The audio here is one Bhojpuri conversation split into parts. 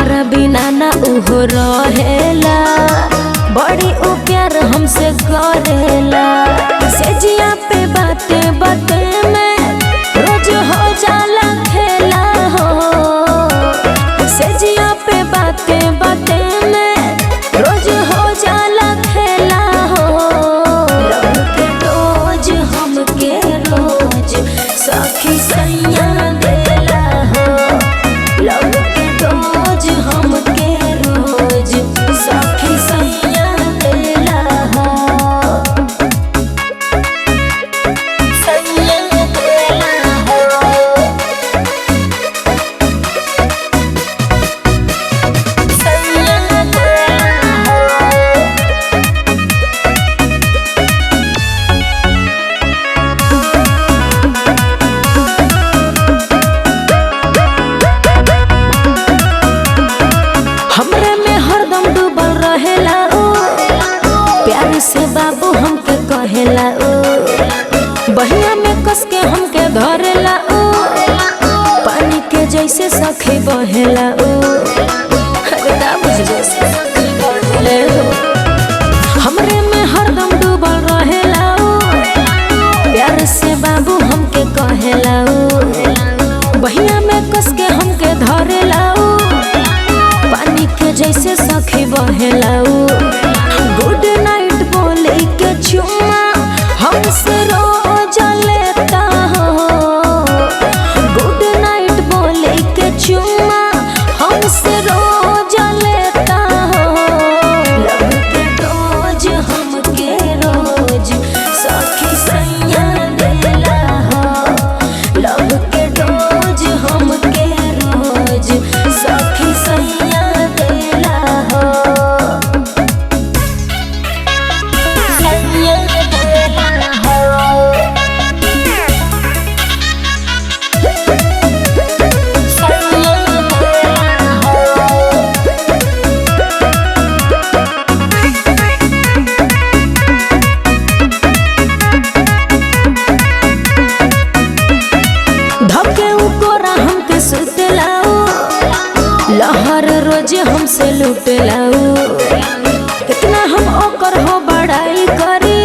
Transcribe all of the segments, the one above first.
हमरा बिना ना उहो रहेला, बड़ी उ प्यार हमसे करेला। सेजिया पे बाते बाते में रोज हो जाला खेला हो। सेजिया पे बाते बाते में रोज हो जाला खेला हो। लव के रोज हमके रोज सखी सैया देला हो। लव के रोज हमके रोज सखी सैया देला हो। सैया देला हो। सैया देला हो। हमरे में हरदम डूबल रहेला ओ, प्यार से बाबू हमके कहेला ओ। बहिया में कस के हमके धरेला ओ, पानी के जैसे सखी बहेला ओ। अरे का बुझे ले हो। हमरे में हरदम डूबल रहेला ओ, प्यार से बाबू हमके कहेला ओ। बहिया में कस के हमके धरेला ओ, पानी के जैसे सखी बहेलाऊ। गुड नाइट बोले के चुम्मा हमसे रोज लेता हो। गुड नाइट बोले के चुम्मा हमसे रोज लेता हो। लव के रोज हमके रोज सखी सैया देला हो। लव के रोज हमके रोज सखी सैया देला हो। सैया देला हो। सैया देला हो। धके उकोरा हमके सुतलाऊ, लहर रोजे हमसे लुटलाऊ। कितना हम ओकर हो बड़ाई करी,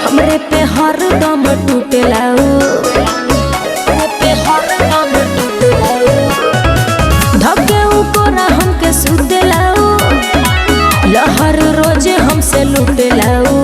हमरे पे हर दम टूटलाऊ। धके उकोरा हमके सुतलाऊ, लहर रोजे हमसे लुटलाऊ।